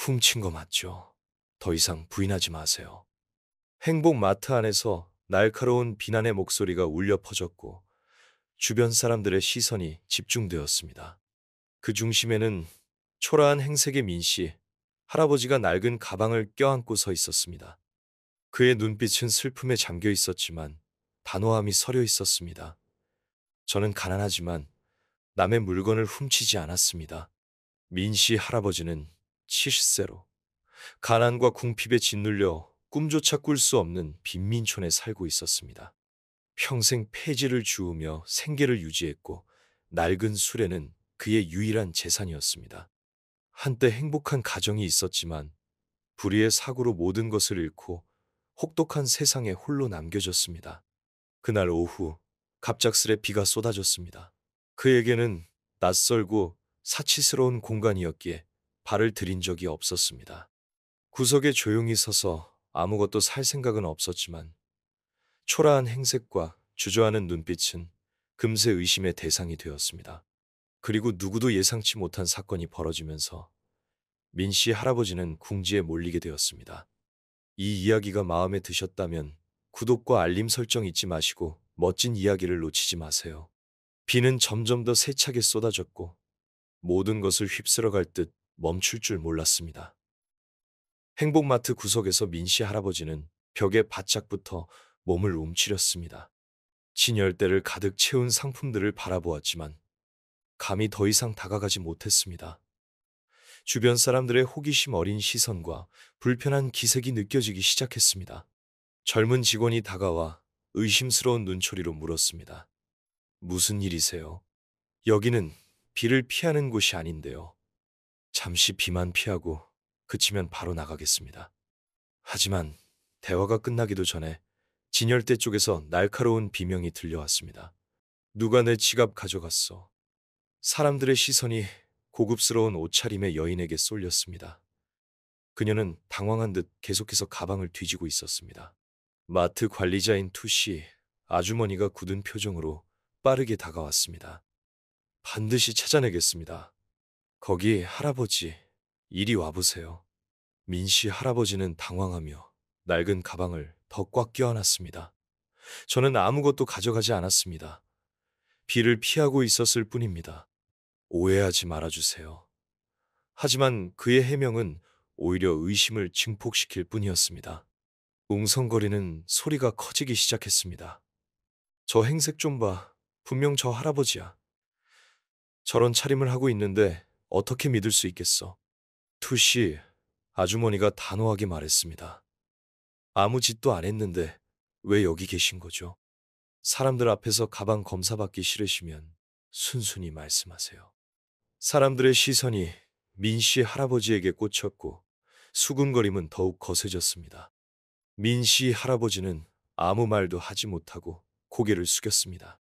훔친 거 맞죠? 더 이상 부인하지 마세요. 행복 마트 안에서 날카로운 비난의 목소리가 울려 퍼졌고 주변 사람들의 시선이 집중되었습니다. 그 중심에는 초라한 행색의 민 씨, 할아버지가 낡은 가방을 껴안고 서 있었습니다. 그의 눈빛은 슬픔에 잠겨 있었지만 단호함이 서려 있었습니다. 저는 가난하지만 남의 물건을 훔치지 않았습니다. 민 씨 할아버지는 70세로 가난과 궁핍에 짓눌려 꿈조차 꿀 수 없는 빈민촌에 살고 있었습니다. 평생 폐지를 주우며 생계를 유지했고 낡은 수레는 그의 유일한 재산이었습니다. 한때 행복한 가정이 있었지만 불의의 사고로 모든 것을 잃고 혹독한 세상에 홀로 남겨졌습니다. 그날 오후 갑작스레 비가 쏟아졌습니다. 그에게는 낯설고 사치스러운 공간이었기에 발을 들인 적이 없었습니다. 구석에 조용히 서서 아무것도 살 생각은 없었지만 초라한 행색과 주저하는 눈빛은 금세 의심의 대상이 되었습니다. 그리고 누구도 예상치 못한 사건이 벌어지면서 민 씨 할아버지는 궁지에 몰리게 되었습니다. 이 이야기가 마음에 드셨다면 구독과 알림 설정 잊지 마시고 멋진 이야기를 놓치지 마세요. 비는 점점 더 세차게 쏟아졌고 모든 것을 휩쓸어갈 듯 멈출 줄 몰랐습니다. 행복마트 구석에서 민 씨 할아버지는 벽에 바짝 붙어 몸을 움츠렸습니다. 진열대를 가득 채운 상품들을 바라보았지만 감히 더 이상 다가가지 못했습니다. 주변 사람들의 호기심 어린 시선과 불편한 기색이 느껴지기 시작했습니다. 젊은 직원이 다가와 의심스러운 눈초리로 물었습니다. 무슨 일이세요? 여기는 비를 피하는 곳이 아닌데요. 잠시 비만 피하고 그치면 바로 나가겠습니다. 하지만 대화가 끝나기도 전에 진열대 쪽에서 날카로운 비명이 들려왔습니다. 누가 내 지갑 가져갔어? 사람들의 시선이 고급스러운 옷차림의 여인에게 쏠렸습니다. 그녀는 당황한 듯 계속해서 가방을 뒤지고 있었습니다. 마트 관리자인 투씨 아주머니가 굳은 표정으로 빠르게 다가왔습니다. 반드시 찾아내겠습니다. 거기 할아버지, 이리 와보세요. 민 씨 할아버지는 당황하며 낡은 가방을 더 꽉 껴안았습니다. 저는 아무것도 가져가지 않았습니다. 비를 피하고 있었을 뿐입니다. 오해하지 말아주세요. 하지만 그의 해명은 오히려 의심을 증폭시킬 뿐이었습니다. 웅성거리는 소리가 커지기 시작했습니다. 저 행색 좀 봐. 분명 저 할아버지야. 저런 차림을 하고 있는데 어떻게 믿을 수 있겠어? 투씨, 아주머니가 단호하게 말했습니다. 아무 짓도 안 했는데 왜 여기 계신 거죠? 사람들 앞에서 가방 검사받기 싫으시면 순순히 말씀하세요. 사람들의 시선이 민 씨 할아버지에게 꽂혔고 수군거림은 더욱 거세졌습니다. 민 씨 할아버지는 아무 말도 하지 못하고 고개를 숙였습니다.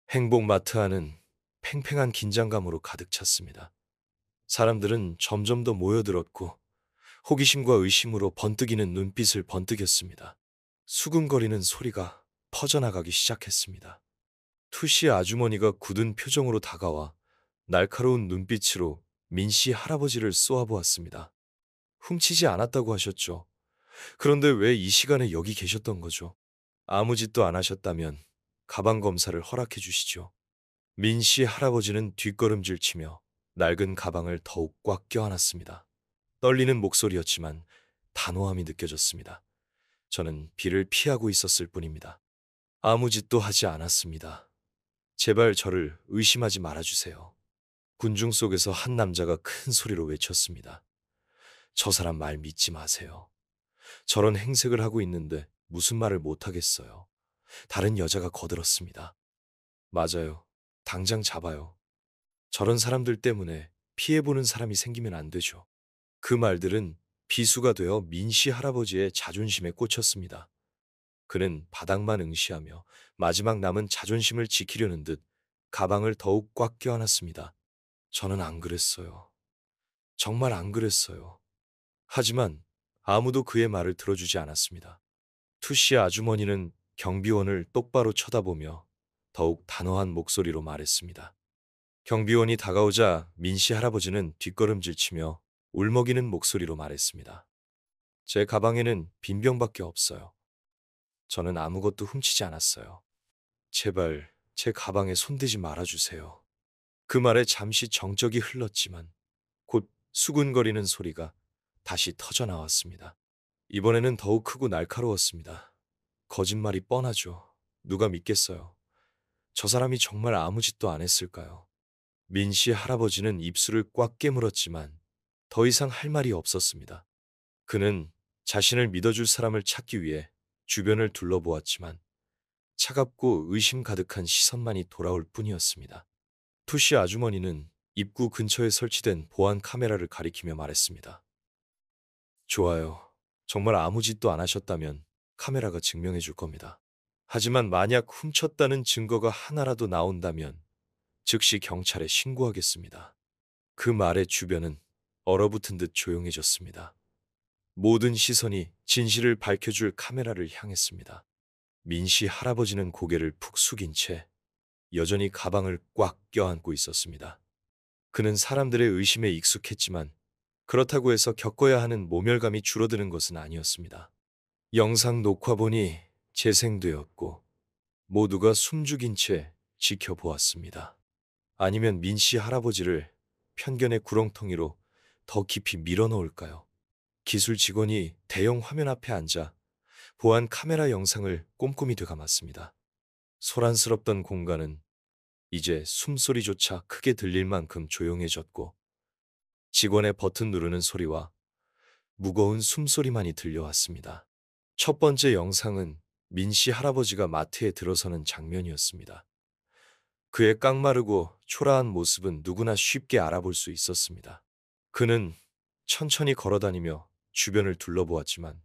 행복마트 안은 팽팽한 긴장감으로 가득 찼습니다. 사람들은 점점 더 모여들었고 호기심과 의심으로 번뜩이는 눈빛을 번뜩였습니다. 수군거리는 소리가 퍼져나가기 시작했습니다. 투씨 아주머니가 굳은 표정으로 다가와 날카로운 눈빛으로 민 씨 할아버지를 쏘아보았습니다. 훔치지 않았다고 하셨죠. 그런데 왜 이 시간에 여기 계셨던 거죠? 아무 짓도 안 하셨다면 가방 검사를 허락해 주시죠. 민 씨 할아버지는 뒷걸음질 치며 낡은 가방을 더욱 꽉 껴안았습니다. 떨리는 목소리였지만 단호함이 느껴졌습니다. 저는 비를 피하고 있었을 뿐입니다. 아무 짓도 하지 않았습니다. 제발 저를 의심하지 말아주세요. 군중 속에서 한 남자가 큰 소리로 외쳤습니다. 저 사람 말 믿지 마세요. 저런 행색을 하고 있는데 무슨 말을 못하겠어요. 다른 여자가 거들었습니다. 맞아요. 당장 잡아요. 저런 사람들 때문에 피해보는 사람이 생기면 안 되죠. 그 말들은 비수가 되어 민 씨 할아버지의 자존심에 꽂혔습니다. 그는 바닥만 응시하며 마지막 남은 자존심을 지키려는 듯 가방을 더욱 꽉 껴안았습니다. 저는 안 그랬어요. 정말 안 그랬어요. 하지만 아무도 그의 말을 들어주지 않았습니다. 투씨 아주머니는 경비원을 똑바로 쳐다보며 더욱 단호한 목소리로 말했습니다. 경비원이 다가오자 민 씨 할아버지는 뒷걸음질치며 울먹이는 목소리로 말했습니다. 제 가방에는 빈병밖에 없어요. 저는 아무것도 훔치지 않았어요. 제발 제 가방에 손대지 말아주세요. 그 말에 잠시 정적이 흘렀지만 곧 수군거리는 소리가 다시 터져 나왔습니다. 이번에는 더욱 크고 날카로웠습니다. 거짓말이 뻔하죠. 누가 믿겠어요. 저 사람이 정말 아무 짓도 안 했을까요? 민 씨 할아버지는 입술을 꽉 깨물었지만 더 이상 할 말이 없었습니다. 그는 자신을 믿어줄 사람을 찾기 위해 주변을 둘러보았지만 차갑고 의심 가득한 시선만이 돌아올 뿐이었습니다. 투시 아주머니는 입구 근처에 설치된 보안 카메라를 가리키며 말했습니다. 좋아요. 정말 아무 짓도 안 하셨다면 카메라가 증명해 줄 겁니다. 하지만 만약 훔쳤다는 증거가 하나라도 나온다면 즉시 경찰에 신고하겠습니다. 그 말에 주변은 얼어붙은 듯 조용해졌습니다. 모든 시선이 진실을 밝혀줄 카메라를 향했습니다. 민씨 할아버지는 고개를 푹 숙인 채 여전히 가방을 꽉 껴안고 있었습니다. 그는 사람들의 의심에 익숙했지만 그렇다고 해서 겪어야 하는 모멸감이 줄어드는 것은 아니었습니다. 영상 녹화본이 재생되었고 모두가 숨죽인 채 지켜보았습니다. 아니면 민씨 할아버지를 편견의 구렁텅이로 더 깊이 밀어넣을까요? 기술 직원이 대형 화면 앞에 앉아 보안 카메라 영상을 꼼꼼히 되감았습니다. 소란스럽던 공간은 이제 숨소리조차 크게 들릴 만큼 조용해졌고 직원의 버튼 누르는 소리와 무거운 숨소리만이 들려왔습니다. 첫 번째 영상은 민씨 할아버지가 마트에 들어서는 장면이었습니다. 그의 깡마르고 초라한 모습은 누구나 쉽게 알아볼 수 있었습니다. 그는 천천히 걸어다니며 주변을 둘러보았지만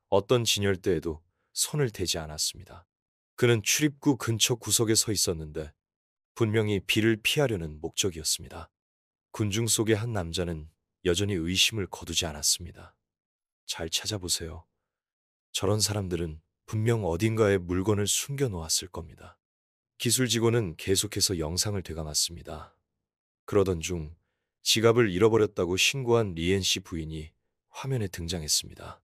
어떤 진열대에도 손을 대지 않았습니다. 그는 출입구 근처 구석에 서 있었는데 분명히 비를 피하려는 목적이었습니다. 군중 속의 한 남자는 여전히 의심을 거두지 않았습니다. 잘 찾아보세요. 저런 사람들은 분명 어딘가에 물건을 숨겨 놓았을 겁니다. 기술 직원은 계속해서 영상을 되감았습니다. 그러던 중 지갑을 잃어버렸다고 신고한 리엔 씨 부인이 화면에 등장했습니다.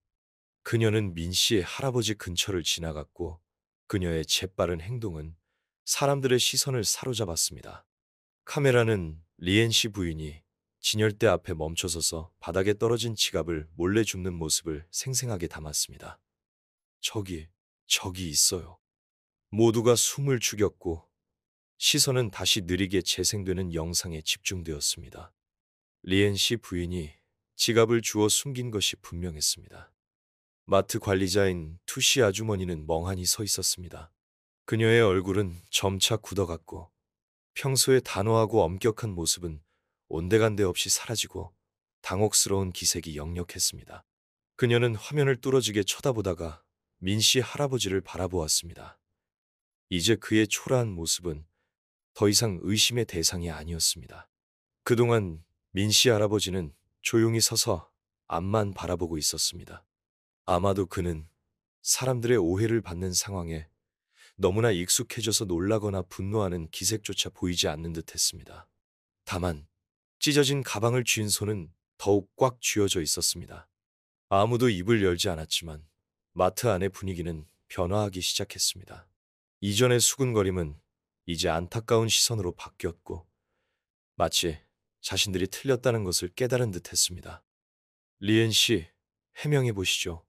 그녀는 민 씨의 할아버지 근처를 지나갔고 그녀의 재빠른 행동은 사람들의 시선을 사로잡았습니다. 카메라는 리엔 씨 부인이 진열대 앞에 멈춰서서 바닥에 떨어진 지갑을 몰래 줍는 모습을 생생하게 담았습니다. 저기 있어요. 모두가 숨을 죽였고 시선은 다시 느리게 재생되는 영상에 집중되었습니다. 리엔 씨 부인이 지갑을 주워 숨긴 것이 분명했습니다. 마트 관리자인 투시 아주머니는 멍하니 서 있었습니다. 그녀의 얼굴은 점차 굳어갔고 평소의 단호하고 엄격한 모습은 온데간데 없이 사라지고 당혹스러운 기색이 역력했습니다. 그녀는 화면을 뚫어지게 쳐다보다가 민 씨 할아버지를 바라보았습니다. 이제 그의 초라한 모습은 더 이상 의심의 대상이 아니었습니다. 그동안 민 씨 할아버지는 조용히 서서 앞만 바라보고 있었습니다. 아마도 그는 사람들의 오해를 받는 상황에 너무나 익숙해져서 놀라거나 분노하는 기색조차 보이지 않는 듯 했습니다. 다만 찢어진 가방을 쥔 손은 더욱 꽉 쥐어져 있었습니다. 아무도 입을 열지 않았지만 마트 안의 분위기는 변화하기 시작했습니다. 이전의 수군거림은 이제 안타까운 시선으로 바뀌었고 마치 자신들이 틀렸다는 것을 깨달은 듯 했습니다. 리엔 씨, 해명해 보시죠.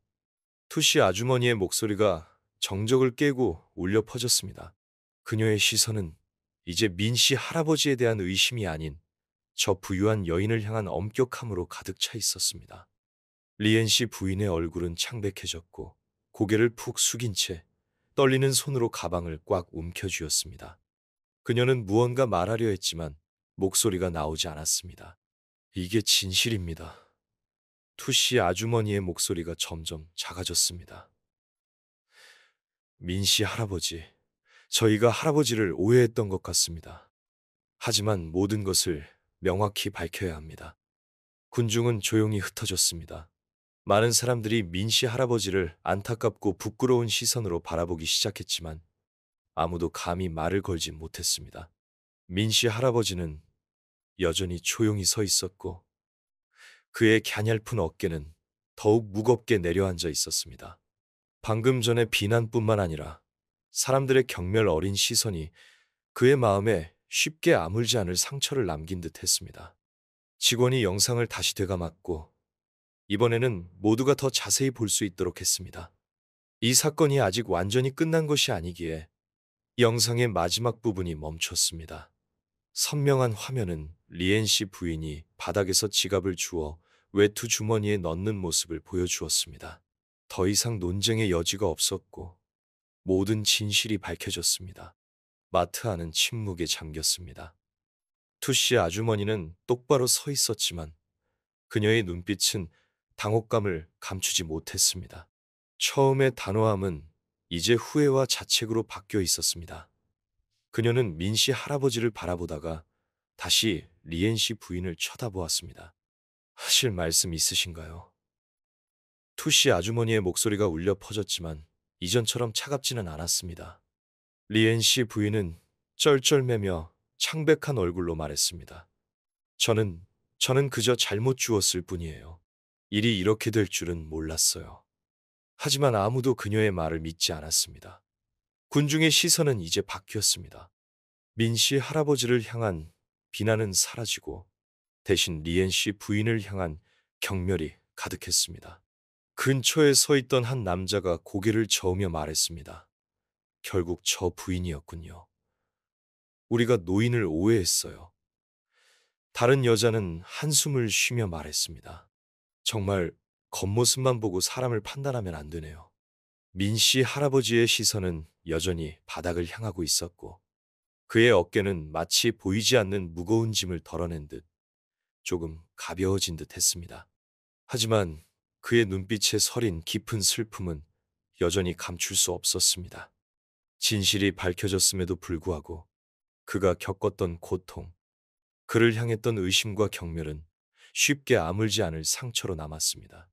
투시 아주머니의 목소리가 정적을 깨고 울려 퍼졌습니다. 그녀의 시선은 이제 민 씨 할아버지에 대한 의심이 아닌 저 부유한 여인을 향한 엄격함으로 가득 차 있었습니다. 리엔 씨 부인의 얼굴은 창백해졌고 고개를 푹 숙인 채 떨리는 손으로 가방을 꽉 움켜쥐었습니다. 그녀는 무언가 말하려 했지만 목소리가 나오지 않았습니다. 이게 진실입니다. 투시 아주머니의 목소리가 점점 작아졌습니다. 민 씨 할아버지, 저희가 할아버지를 오해했던 것 같습니다. 하지만 모든 것을 명확히 밝혀야 합니다. 군중은 조용히 흩어졌습니다. 많은 사람들이 민 씨 할아버지를 안타깝고 부끄러운 시선으로 바라보기 시작했지만 아무도 감히 말을 걸지 못했습니다. 민 씨 할아버지는 여전히 조용히 서 있었고 그의 갸냘픈 어깨는 더욱 무겁게 내려앉아 있었습니다. 방금 전의 비난뿐만 아니라 사람들의 경멸 어린 시선이 그의 마음에 쉽게 아물지 않을 상처를 남긴 듯 했습니다. 직원이 영상을 다시 되감았고 이번에는 모두가 더 자세히 볼 수 있도록 했습니다. 이 사건이 아직 완전히 끝난 것이 아니기에 영상의 마지막 부분이 멈췄습니다. 선명한 화면은 리엔 씨 부인이 바닥에서 지갑을 주워 외투 주머니에 넣는 모습을 보여주었습니다. 더 이상 논쟁의 여지가 없었고 모든 진실이 밝혀졌습니다. 마트 안은 침묵에 잠겼습니다. 투씨 아주머니는 똑바로 서 있었지만 그녀의 눈빛은 당혹감을 감추지 못했습니다. 처음의 단호함은 이제 후회와 자책으로 바뀌어 있었습니다. 그녀는 민 씨 할아버지를 바라보다가 다시 리엔 씨 부인을 쳐다보았습니다. 하실 말씀 있으신가요? 투씨 아주머니의 목소리가 울려 퍼졌지만 이전처럼 차갑지는 않았습니다. 리엔 씨 부인은 쩔쩔매며 창백한 얼굴로 말했습니다. 저는 그저 잘못 주었을 뿐이에요. 일이 이렇게 될 줄은 몰랐어요. 하지만 아무도 그녀의 말을 믿지 않았습니다. 군중의 시선은 이제 바뀌었습니다. 민 씨 할아버지를 향한 비난은 사라지고 대신 리엔 씨 부인을 향한 경멸이 가득했습니다. 근처에 서 있던 한 남자가 고개를 저으며 말했습니다. 결국 저 부인이었군요. 우리가 노인을 오해했어요. 다른 여자는 한숨을 쉬며 말했습니다. 정말 겉모습만 보고 사람을 판단하면 안 되네요. 민 씨 할아버지의 시선은 여전히 바닥을 향하고 있었고 그의 어깨는 마치 보이지 않는 무거운 짐을 덜어낸 듯 조금 가벼워진 듯 했습니다. 하지만 그의 눈빛에 서린 깊은 슬픔은 여전히 감출 수 없었습니다. 진실이 밝혀졌음에도 불구하고 그가 겪었던 고통, 그를 향했던 의심과 경멸은 쉽게 아물지 않을 상처로 남았습니다.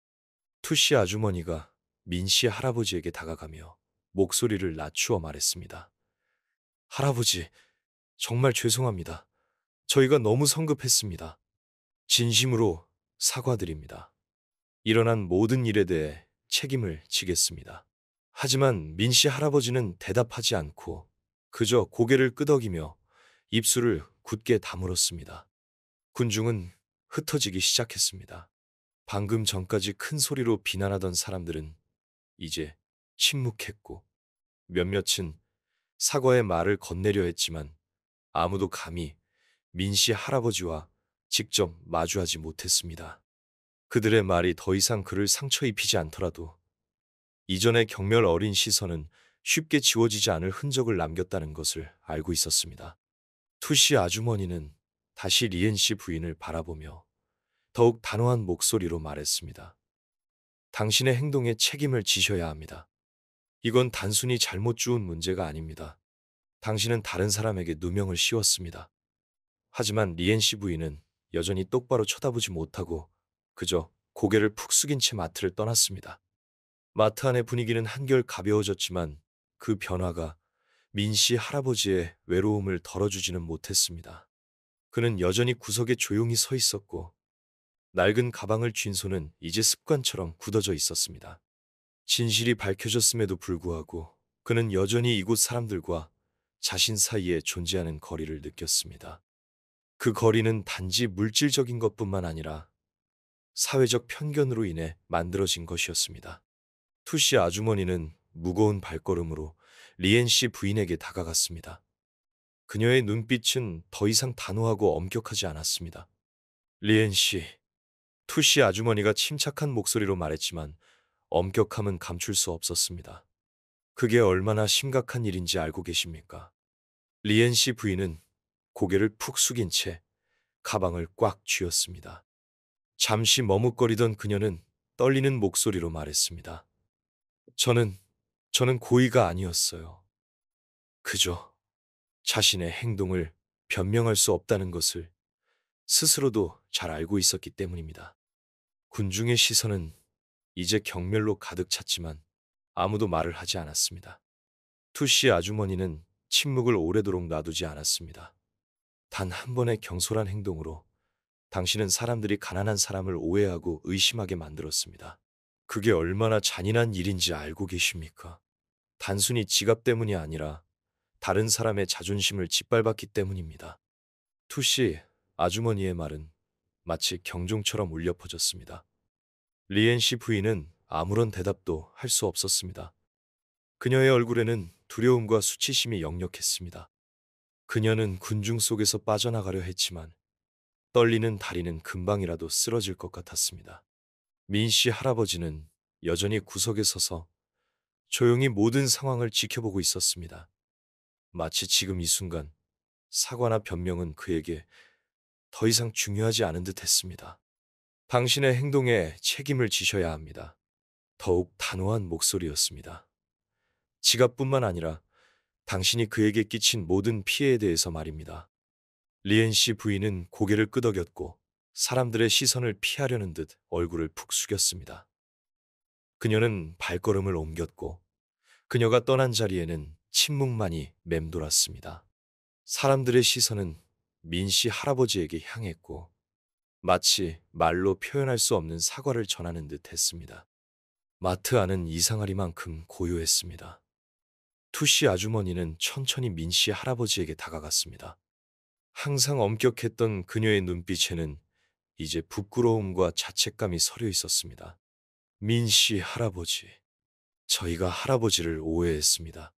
투씨 아주머니가 민 씨 할아버지에게 다가가며 목소리를 낮추어 말했습니다. 할아버지, 정말 죄송합니다. 저희가 너무 성급했습니다. 진심으로 사과드립니다. 일어난 모든 일에 대해 책임을 지겠습니다. 하지만 민 씨 할아버지는 대답하지 않고 그저 고개를 끄덕이며 입술을 굳게 다물었습니다. 군중은 흩어지기 시작했습니다. 방금 전까지 큰 소리로 비난하던 사람들은 이제 침묵했고 몇몇은 사과의 말을 건네려 했지만 아무도 감히 민 씨 할아버지와 직접 마주하지 못했습니다. 그들의 말이 더 이상 그를 상처 입히지 않더라도 이전의 경멸 어린 시선은 쉽게 지워지지 않을 흔적을 남겼다는 것을 알고 있었습니다. 투씨 아주머니는 다시 리엔 씨 부인을 바라보며 더욱 단호한 목소리로 말했습니다. 당신의 행동에 책임을 지셔야 합니다. 이건 단순히 잘못 주운 문제가 아닙니다. 당신은 다른 사람에게 누명을 씌웠습니다. 하지만 리엔 씨 부인은 여전히 똑바로 쳐다보지 못하고 그저 고개를 푹 숙인 채 마트를 떠났습니다. 마트 안의 분위기는 한결 가벼워졌지만 그 변화가 민 씨 할아버지의 외로움을 덜어주지는 못했습니다. 그는 여전히 구석에 조용히 서 있었고 낡은 가방을 쥔 손은 이제 습관처럼 굳어져 있었습니다. 진실이 밝혀졌음에도 불구하고 그는 여전히 이곳 사람들과 자신 사이에 존재하는 거리를 느꼈습니다. 그 거리는 단지 물질적인 것뿐만 아니라 사회적 편견으로 인해 만들어진 것이었습니다. 투씨 아주머니는 무거운 발걸음으로 리엔 씨 부인에게 다가갔습니다. 그녀의 눈빛은 더 이상 단호하고 엄격하지 않았습니다. 리엔 씨, 투씨 아주머니가 침착한 목소리로 말했지만 엄격함은 감출 수 없었습니다. 그게 얼마나 심각한 일인지 알고 계십니까? 리엔 씨 부인은 고개를 푹 숙인 채 가방을 꽉 쥐었습니다. 잠시 머뭇거리던 그녀는 떨리는 목소리로 말했습니다. 저는 고의가 아니었어요. 그저 자신의 행동을 변명할 수 없다는 것을 스스로도 잘 알고 있었기 때문입니다. 군중의 시선은 이제 경멸로 가득 찼지만 아무도 말을 하지 않았습니다. 투씨 아주머니는 침묵을 오래도록 놔두지 않았습니다. 단 한 번의 경솔한 행동으로 당신은 사람들이 가난한 사람을 오해하고 의심하게 만들었습니다. 그게 얼마나 잔인한 일인지 알고 계십니까? 단순히 지갑 때문이 아니라 다른 사람의 자존심을 짓밟았기 때문입니다. 투씨 아주머니의 말은 마치 경종처럼 울려 퍼졌습니다. 리엔 씨 부인은 아무런 대답도 할 수 없었습니다. 그녀의 얼굴에는 두려움과 수치심이 역력했습니다. 그녀는 군중 속에서 빠져나가려 했지만 떨리는 다리는 금방이라도 쓰러질 것 같았습니다. 민 씨 할아버지는 여전히 구석에 서서 조용히 모든 상황을 지켜보고 있었습니다. 마치 지금 이 순간 사과나 변명은 그에게 더 이상 중요하지 않은 듯 했습니다. 당신의 행동에 책임을 지셔야 합니다. 더욱 단호한 목소리였습니다. 지갑뿐만 아니라 당신이 그에게 끼친 모든 피해에 대해서 말입니다. 리엔 씨 부인은 고개를 끄덕였고 사람들의 시선을 피하려는 듯 얼굴을 푹 숙였습니다. 그녀는 발걸음을 옮겼고 그녀가 떠난 자리에는 침묵만이 맴돌았습니다. 사람들의 시선은 민 씨 할아버지에게 향했고 마치 말로 표현할 수 없는 사과를 전하는 듯 했습니다. 마트 안은 이상하리만큼 고요했습니다. 투씨 아주머니는 천천히 민 씨 할아버지에게 다가갔습니다. 항상 엄격했던 그녀의 눈빛에는 이제 부끄러움과 자책감이 서려 있었습니다. 민 씨 할아버지, 저희가 할아버지를 오해했습니다.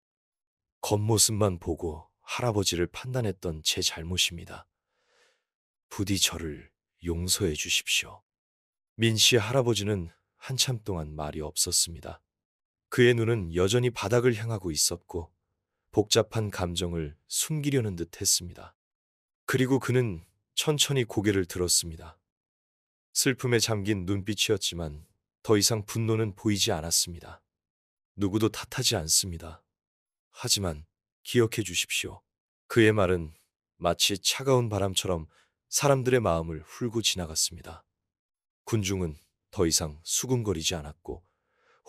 겉모습만 보고 할아버지를 판단했던 제 잘못입니다. 부디 저를 용서해 주십시오. 민 씨 할아버지는 한참 동안 말이 없었습니다. 그의 눈은 여전히 바닥을 향하고 있었고 복잡한 감정을 숨기려는 듯 했습니다. 그리고 그는 천천히 고개를 들었습니다. 슬픔에 잠긴 눈빛이었지만 더 이상 분노는 보이지 않았습니다. 누구도 탓하지 않습니다. 하지만 기억해 주십시오. 그의 말은 마치 차가운 바람처럼 사람들의 마음을 훑고 지나갔습니다. 군중은 더 이상 수군거리지 않았고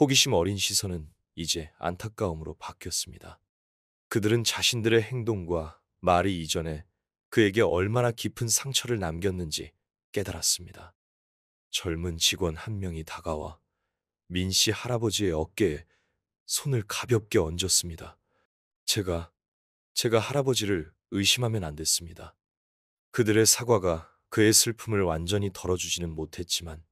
호기심 어린 시선은 이제 안타까움으로 바뀌었습니다. 그들은 자신들의 행동과 말이 이전에 그에게 얼마나 깊은 상처를 남겼는지 깨달았습니다. 젊은 직원 한 명이 다가와 민 씨 할아버지의 어깨에 손을 가볍게 얹었습니다. 제가 할아버지를 의심하면 안 됐습니다. 그들의 사과가 그의 슬픔을 완전히 덜어주지는 못했지만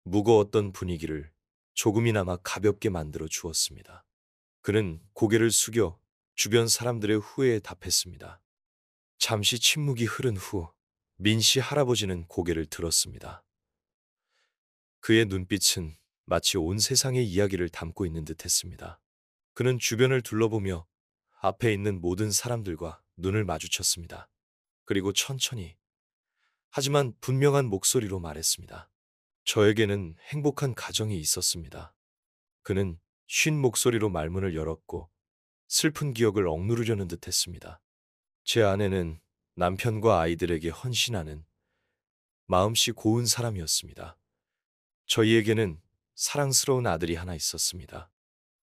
무거웠던 분위기를 조금이나마 가볍게 만들어 주었습니다. 그는 고개를 숙여 주변 사람들의 후회에 답했습니다. 잠시 침묵이 흐른 후 민 씨 할아버지는 고개를 들었습니다. 그의 눈빛은 마치 온 세상의 이야기를 담고 있는 듯했습니다. 그는 주변을 둘러보며 앞에 있는 모든 사람들과 눈을 마주쳤습니다. 그리고 천천히 하지만 분명한 목소리로 말했습니다. 저에게는 행복한 가정이 있었습니다. 그는 쉰 목소리로 말문을 열었고 슬픈 기억을 억누르려는 듯 했습니다. 제 아내는 남편과 아이들에게 헌신하는 마음씨 고운 사람이었습니다. 저희에게는 사랑스러운 아들이 하나 있었습니다.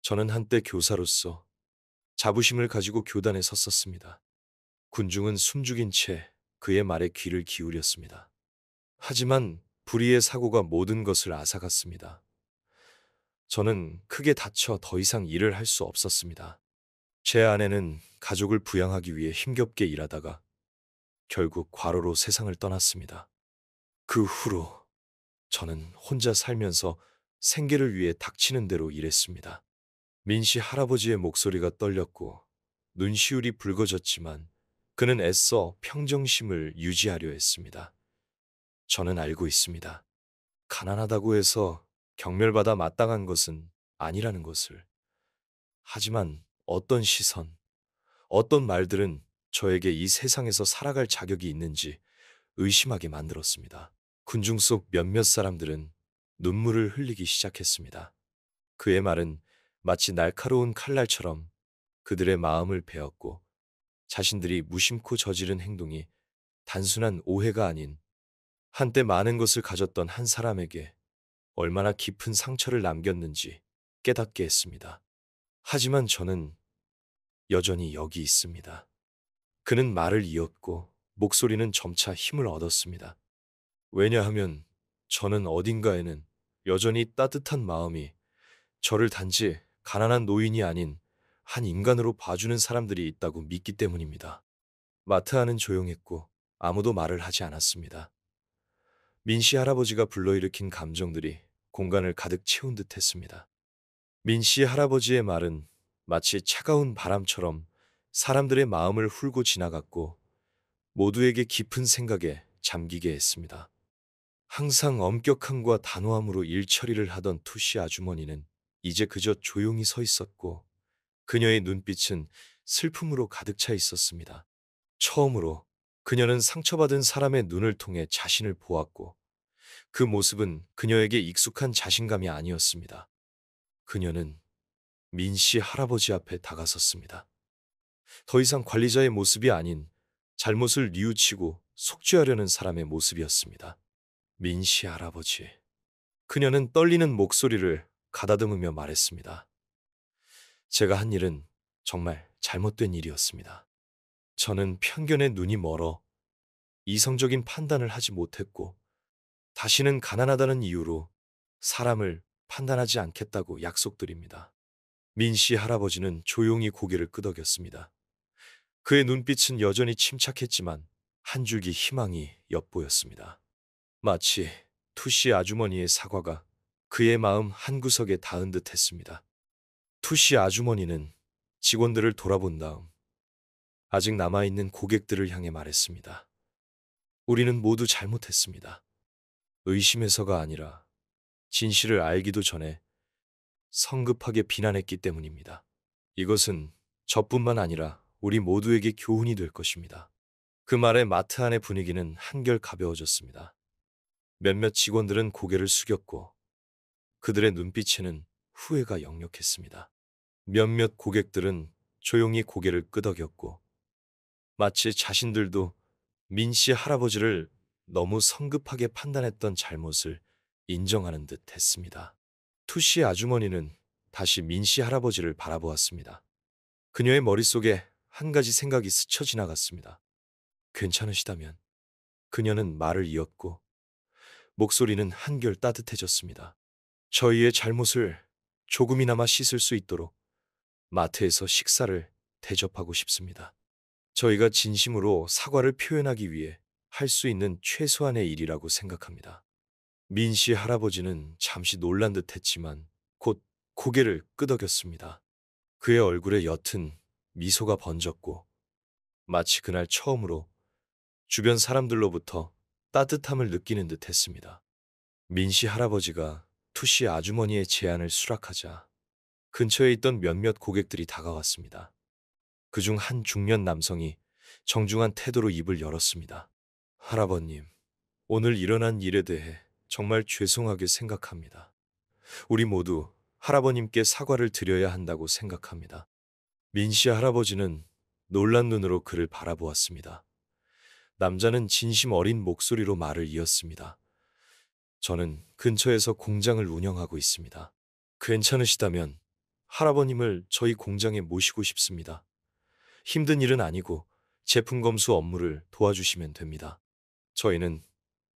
저는 한때 교사로서 자부심을 가지고 교단에 섰었습니다. 군중은 숨죽인 채 그의 말에 귀를 기울였습니다. 하지만 불의의 사고가 모든 것을 앗아갔습니다. 저는 크게 다쳐 더 이상 일을 할 수 없었습니다. 제 아내는 가족을 부양하기 위해 힘겹게 일하다가 결국 과로로 세상을 떠났습니다. 그 후로 저는 혼자 살면서 생계를 위해 닥치는 대로 일했습니다. 민 씨 할아버지의 목소리가 떨렸고 눈시울이 붉어졌지만 그는 애써 평정심을 유지하려 했습니다. 저는 알고 있습니다. 가난하다고 해서 경멸받아 마땅한 것은 아니라는 것을. 하지만 어떤 시선, 어떤 말들은 저에게 이 세상에서 살아갈 자격이 있는지 의심하게 만들었습니다. 군중 속 몇몇 사람들은 눈물을 흘리기 시작했습니다. 그의 말은 마치 날카로운 칼날처럼 그들의 마음을 베었고 자신들이 무심코 저지른 행동이 단순한 오해가 아닌 한때 많은 것을 가졌던 한 사람에게 얼마나 깊은 상처를 남겼는지 깨닫게 했습니다. 하지만 저는 여전히 여기 있습니다. 그는 말을 이었고 목소리는 점차 힘을 얻었습니다. 왜냐하면 저는 어딘가에는 여전히 따뜻한 마음이 저를 단지 가난한 노인이 아닌 한 인간으로 봐주는 사람들이 있다고 믿기 때문입니다. 마트 안은 조용했고 아무도 말을 하지 않았습니다. 민씨 할아버지가 불러일으킨 감정들이 공간을 가득 채운 듯 했습니다. 민씨 할아버지의 말은 마치 차가운 바람처럼 사람들의 마음을 훑고 지나갔고 모두에게 깊은 생각에 잠기게 했습니다. 항상 엄격함과 단호함으로 일처리를 하던 투시 아주머니는 이제 그저 조용히 서 있었고 그녀의 눈빛은 슬픔으로 가득 차 있었습니다. 처음으로 그녀는 상처받은 사람의 눈을 통해 자신을 보았고 그 모습은 그녀에게 익숙한 자신감이 아니었습니다. 그녀는 민씨 할아버지 앞에 다가섰습니다. 더 이상 관리자의 모습이 아닌 잘못을 뉘우치고 속죄하려는 사람의 모습이었습니다. 민씨 할아버지. 그녀는 떨리는 목소리를 가다듬으며 말했습니다. 제가 한 일은 정말 잘못된 일이었습니다. 저는 편견에 눈이 멀어 이성적인 판단을 하지 못했고 다시는 가난하다는 이유로 사람을 판단하지 않겠다고 약속드립니다. 민씨 할아버지는 조용히 고개를 끄덕였습니다. 그의 눈빛은 여전히 침착했지만 한 줄기 희망이 엿보였습니다. 마치 투씨 아주머니의 사과가 그의 마음 한구석에 닿은 듯 했습니다. 투씨 아주머니는 직원들을 돌아본 다음 아직 남아있는 고객들을 향해 말했습니다. 우리는 모두 잘못했습니다. 의심해서가 아니라 진실을 알기도 전에 성급하게 비난했기 때문입니다. 이것은 저뿐만 아니라 우리 모두에게 교훈이 될 것입니다. 그 말에 마트 안의 분위기는 한결 가벼워졌습니다. 몇몇 직원들은 고개를 숙였고 그들의 눈빛에는 후회가 역력했습니다. 몇몇 고객들은 조용히 고개를 끄덕였고 마치 자신들도 민씨 할아버지를 너무 성급하게 판단했던 잘못을 인정하는 듯 했습니다. 투씨 아주머니는 다시 민씨 할아버지를 바라보았습니다. 그녀의 머릿속에 한 가지 생각이 스쳐 지나갔습니다. 괜찮으시다면. 그녀는 말을 이었고 목소리는 한결 따뜻해졌습니다. 저희의 잘못을 조금이나마 씻을 수 있도록 마트에서 식사를 대접하고 싶습니다. 저희가 진심으로 사과를 표현하기 위해 할 수 있는 최소한의 일이라고 생각합니다. 민씨 할아버지는 잠시 놀란 듯 했지만 곧 고개를 끄덕였습니다. 그의 얼굴에 옅은 미소가 번졌고 마치 그날 처음으로 주변 사람들로부터 따뜻함을 느끼는 듯 했습니다. 민씨 할아버지가 투씨 아주머니의 제안을 수락하자 근처에 있던 몇몇 고객들이 다가왔습니다. 그중 한 중년 남성이 정중한 태도로 입을 열었습니다. 할아버님, 오늘 일어난 일에 대해 정말 죄송하게 생각합니다. 우리 모두 할아버님께 사과를 드려야 한다고 생각합니다. 민씨 할아버지는 놀란 눈으로 그를 바라보았습니다. 남자는 진심 어린 목소리로 말을 이었습니다. 저는 근처에서 공장을 운영하고 있습니다. 괜찮으시다면 할아버님을 저희 공장에 모시고 싶습니다. 힘든 일은 아니고 제품 검수 업무를 도와주시면 됩니다. 저희는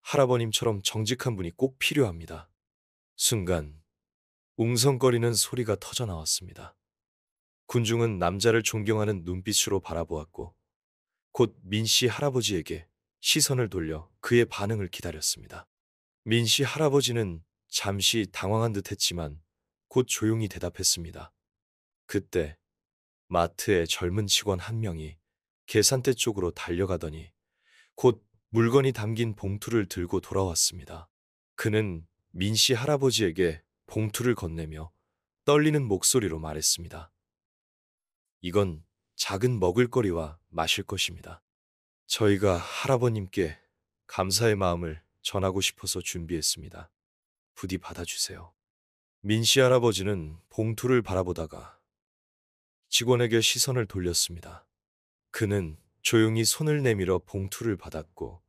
할아버님처럼 정직한 분이 꼭 필요합니다. 순간 웅성거리는 소리가 터져 나왔습니다. 군중은 남자를 존경하는 눈빛으로 바라보았고 곧 민씨 할아버지에게 시선을 돌려 그의 반응을 기다렸습니다. 민씨 할아버지는 잠시 당황한 듯 했지만 곧 조용히 대답했습니다. 그때 마트의 젊은 직원 한 명이 계산대 쪽으로 달려가더니 곧 물건이 담긴 봉투를 들고 돌아왔습니다. 그는 민씨 할아버지에게 봉투를 건네며 떨리는 목소리로 말했습니다. 이건 작은 먹을거리와 마실 것입니다. 저희가 할아버님께 감사의 마음을 전하고 싶어서 준비했습니다. 부디 받아주세요. 민씨 할아버지는 봉투를 바라보다가 직원에게 시선을 돌렸습니다. 그는 조용히 손을 내밀어 봉투를 받았고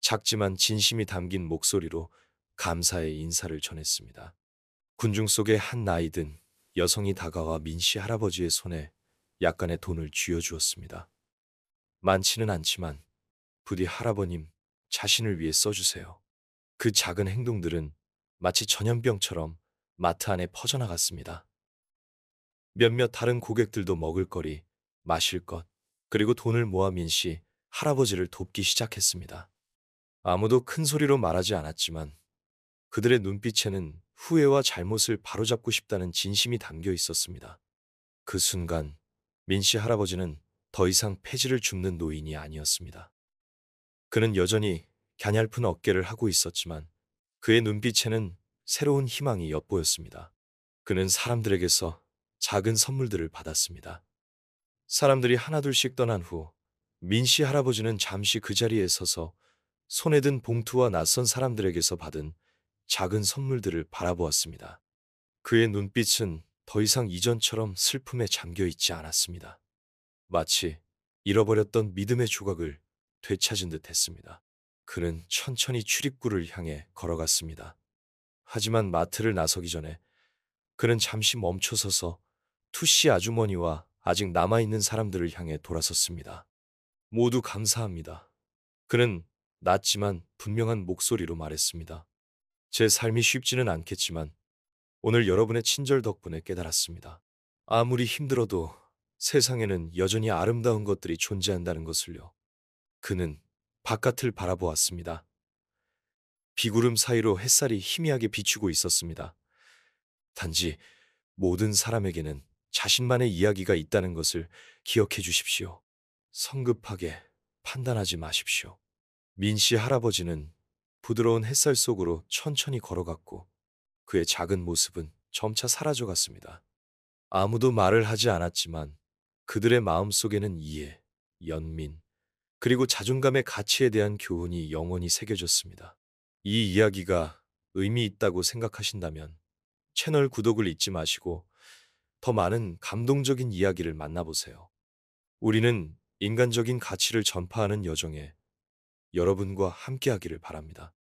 작지만 진심이 담긴 목소리로 감사의 인사를 전했습니다. 군중 속의 한 나이든 여성이 다가와 민씨 할아버지의 손에 약간의 돈을 쥐어주었습니다. 많지는 않지만 부디 할아버님 자신을 위해 써주세요. 그 작은 행동들은 마치 전염병처럼 마트 안에 퍼져나갔습니다. 몇몇 다른 고객들도 먹을 거리, 마실 것, 그리고 돈을 모아 민 씨 할아버지를 돕기 시작했습니다. 아무도 큰 소리로 말하지 않았지만 그들의 눈빛에는 후회와 잘못을 바로잡고 싶다는 진심이 담겨 있었습니다. 그 순간 민 씨 할아버지는 더 이상 폐지를 줍는 노인이 아니었습니다. 그는 여전히 갸냘픈 어깨를 하고 있었지만 그의 눈빛에는 새로운 희망이 엿보였습니다. 그는 사람들에게서 작은 선물들을 받았습니다. 사람들이 하나둘씩 떠난 후 민 씨 할아버지는 잠시 그 자리에 서서 손에 든 봉투와 낯선 사람들에게서 받은 작은 선물들을 바라보았습니다. 그의 눈빛은 더 이상 이전처럼 슬픔에 잠겨 있지 않았습니다. 마치 잃어버렸던 믿음의 조각을 되찾은 듯 했습니다. 그는 천천히 출입구를 향해 걸어갔습니다. 하지만 마트를 나서기 전에 그는 잠시 멈춰서서 투씨 아주머니와 아직 남아있는 사람들을 향해 돌아섰습니다. 모두 감사합니다. 그는 낮지만 분명한 목소리로 말했습니다. 제 삶이 쉽지는 않겠지만 오늘 여러분의 친절 덕분에 깨달았습니다. 아무리 힘들어도 세상에는 여전히 아름다운 것들이 존재한다는 것을요. 그는 바깥을 바라보았습니다. 비구름 사이로 햇살이 희미하게 비추고 있었습니다. 단지 모든 사람에게는 자신만의 이야기가 있다는 것을 기억해 주십시오. 성급하게 판단하지 마십시오. 민 씨 할아버지는 부드러운 햇살 속으로 천천히 걸어갔고 그의 작은 모습은 점차 사라져갔습니다. 아무도 말을 하지 않았지만 그들의 마음속에는 이해, 연민, 그리고 자존감의 가치에 대한 교훈이 영원히 새겨졌습니다. 이 이야기가 의미 있다고 생각하신다면 채널 구독을 잊지 마시고 더 많은 감동적인 이야기를 만나보세요. 우리는 인간적인 가치를 전파하는 여정에 여러분과 함께하기를 바랍니다.